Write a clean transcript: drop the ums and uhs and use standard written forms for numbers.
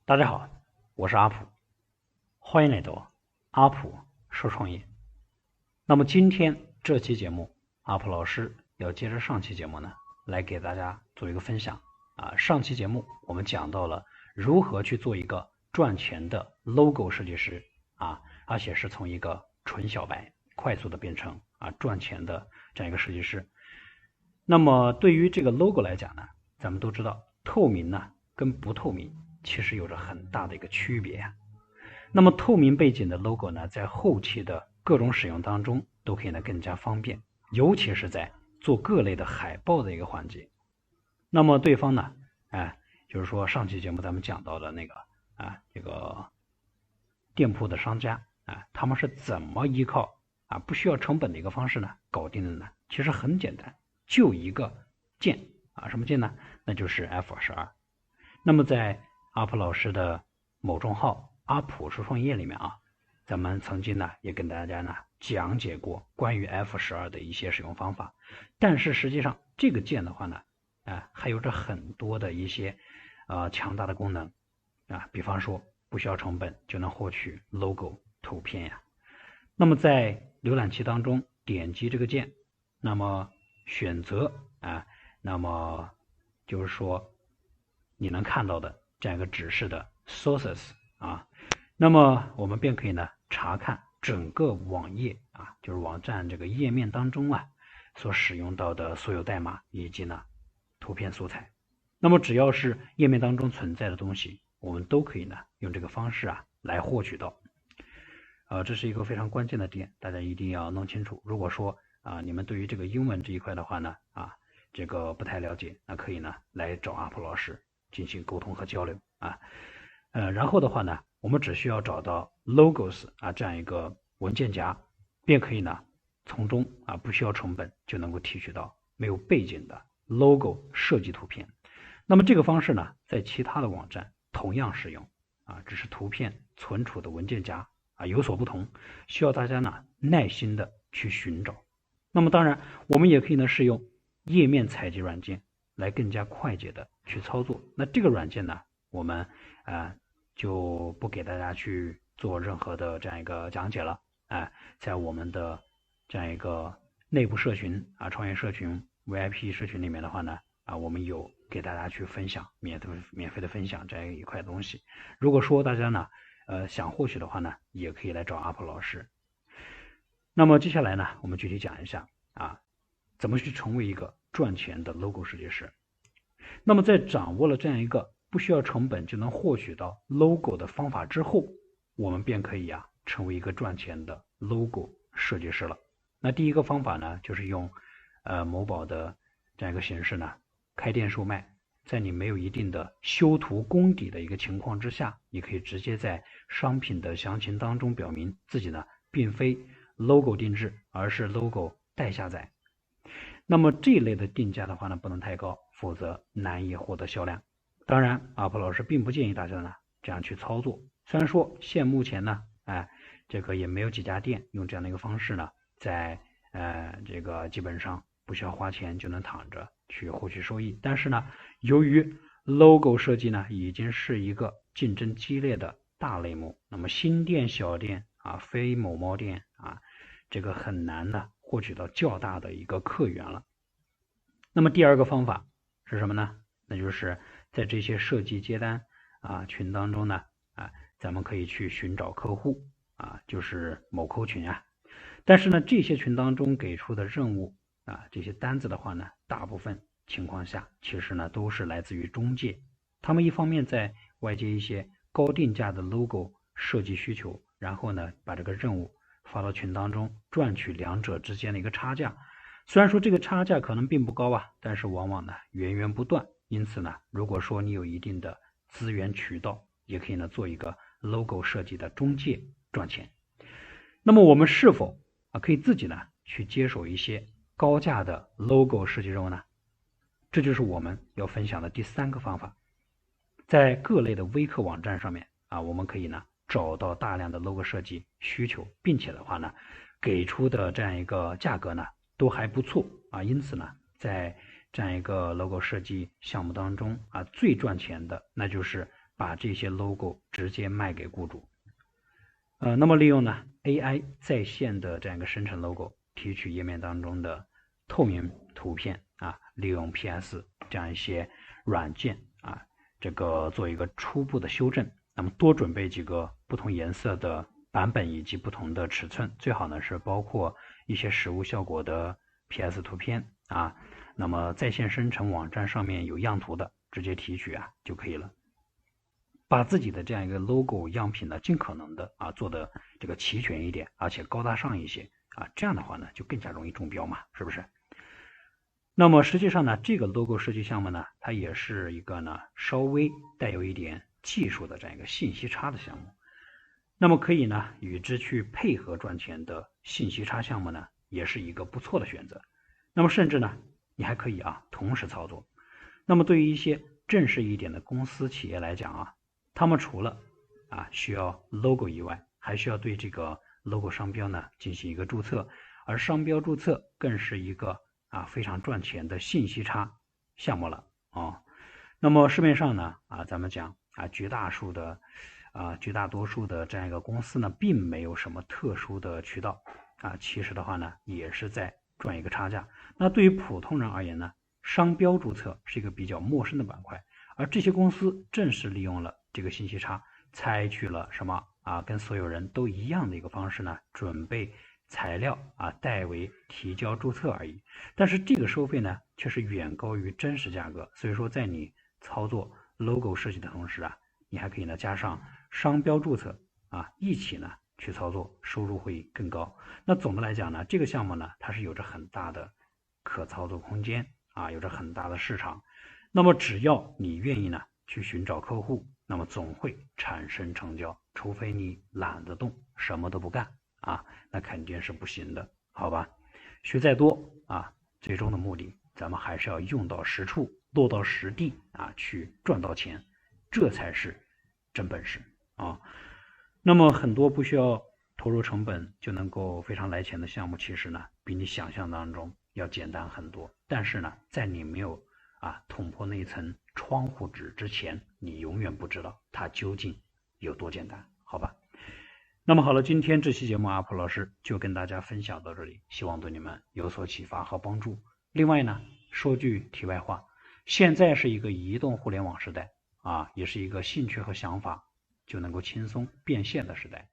大家好，我是阿普，欢迎来到阿普说创业。那么今天这期节目，阿普老师要接着上期节目呢，来给大家做一个分享。上期节目我们讲到了如何去做一个赚钱的 logo 设计师而且是从一个纯小白快速的变成赚钱的这样一个设计师。那么对于这个 logo 来讲呢，咱们都知道透明呢跟不透明其实有着很大的一个区别那么透明背景的 logo 呢，在后期的各种使用当中都可以呢更加方便，尤其是在做各类的海报的一个环节。那么对方呢，就是说上期节目咱们讲到的那个这个店铺的商家他们是怎么依靠不需要成本的一个方式呢搞定的呢？其实很简单，就一个键什么键呢？那就是 F12。那么在阿普老师的某众号阿普说创业里面咱们曾经呢也跟大家呢讲解过关于 F12的一些使用方法，但是实际上这个键的话呢还有着很多的一些强大的功能比方说不需要成本就能获取 logo 图片那么在浏览器当中点击这个键，那么选择那么就是说你能看到的这样一个指示的 sources 那么我们便可以呢查看整个网页就是网站这个页面当中所使用到的所有代码以及呢图片素材。那么只要是页面当中存在的东西，我们都可以呢用这个方式来获取到。这是一个非常关键的点，大家一定要弄清楚。如果说你们对于这个英文这一块的话呢这个不太了解，那可以呢来找阿普老师进行沟通和交流然后的话呢，我们只需要找到 logos 这样一个文件夹，便可以呢从中不需要成本就能够提取到没有背景的 logo 设计图片。那么这个方式呢，在其他的网站同样适用只是图片存储的文件夹有所不同，需要大家呢耐心的去寻找。那么当然，我们也可以呢使用页面采集软件来更加快捷的去操作。那这个软件呢，我们就不给大家去做任何的这样一个讲解了在我们的这样一个内部社群创业社群 VIP 社群里面的话呢我们有给大家去分享免费的分享这样一块东西。如果说大家呢想获取的话呢，也可以来找阿普老师。那么接下来呢，我们具体讲一下怎么去成为一个赚钱的 logo 设计师。那么在掌握了这样一个不需要成本就能获取到 logo 的方法之后，我们便可以成为一个赚钱的 logo 设计师了。那第一个方法呢，就是用某宝的这样一个形式呢开店售卖。在你没有一定的修图功底的一个情况之下，你可以直接在商品的详情当中表明自己呢并非 logo 定制，而是 logo 代下载。那么这一类的定价的话呢，不能太高，否则难以获得销量。当然阿普老师并不建议大家呢这样去操作。虽然说现目前呢这个也没有几家店用这样的一个方式呢，在这个基本上不需要花钱就能躺着去获取收益，但是呢，由于 logo 设计呢已经是一个竞争激烈的大类目，那么新店小店非某猫店这个很难呢获取到较大的一个客源了。那么第二个方法是什么呢？那就是在这些设计接单群当中呢咱们可以去寻找客户就是某扣群但是呢，这些群当中给出的任务这些单子的话呢，大部分情况下其实呢都是来自于中介。他们一方面在外接一些高定价的 logo 设计需求，然后呢把这个任务发到群当中，赚取两者之间的一个差价。虽然说这个差价可能并不高但是往往呢源源不断。因此呢，如果说你有一定的资源渠道，也可以呢做一个 logo 设计的中介赚钱。那么我们是否可以自己呢去接手一些高价的 logo 设计任务呢？这就是我们要分享的第三个方法。在各类的微客网站上面我们可以呢找到大量的 logo 设计需求，并且的话呢给出的这样一个价格呢都还不错因此呢在这样一个 logo 设计项目当中最赚钱的那就是把这些 logo 直接卖给雇主。那么利用呢 AI 在线的这样一个生成 logo， 提取页面当中的透明图片啊，利用 PS 这样一些软件啊，这个做一个初步的修正。那么多准备几个不同颜色的版本以及不同的尺寸，最好呢是包括一些实物效果的 PS 图片啊。那么在线生成网站上面有样图的，直接提取啊就可以了。把自己的这样一个 logo 样品呢，尽可能的做的这个齐全一点，而且高大上一些啊，这样的话呢就更加容易中标嘛，是不是？那么实际上呢，这个 logo 设计项目呢，它也是一个呢稍微带有一点技术的这样一个信息差的项目。那么可以呢与之去配合赚钱的信息差项目呢，也是一个不错的选择。那么甚至呢，你还可以同时操作。那么对于一些正式一点的公司企业来讲他们除了需要 logo 以外，还需要对这个 logo 商标呢进行一个注册，而商标注册更是一个非常赚钱的信息差项目了那么市面上呢咱们讲绝大多数的这样一个公司呢，并没有什么特殊的渠道其实的话呢，也是在赚一个差价。那对于普通人而言呢，商标注册是一个比较陌生的板块，而这些公司正是利用了这个信息差，采取了什么跟所有人都一样的一个方式呢，准备材料代为提交注册而已。但是这个收费呢，却是远高于真实价格。所以说，在你操作 logo 设计的同时你还可以呢加上商标注册一起呢去操作，收入会更高。那总的来讲呢，这个项目呢，它是有着很大的可操作空间有着很大的市场。那么只要你愿意呢去寻找客户，那么总会产生成交，除非你懒得动，什么都不干那肯定是不行的，好吧？学再多最终的目的咱们还是要用到实处，落到实地去赚到钱，这才是真本事那么很多不需要投入成本就能够非常来钱的项目，其实呢比你想象当中要简单很多。但是呢，在你没有捅破那一层窗户纸之前，你永远不知道它究竟有多简单，好吧？那么好了，今天这期节目阿普老师就跟大家分享到这里，希望对你们有所启发和帮助。另外呢，说句题外话，现在是一个移动互联网时代也是一个兴趣和想法就能够轻松变现的时代。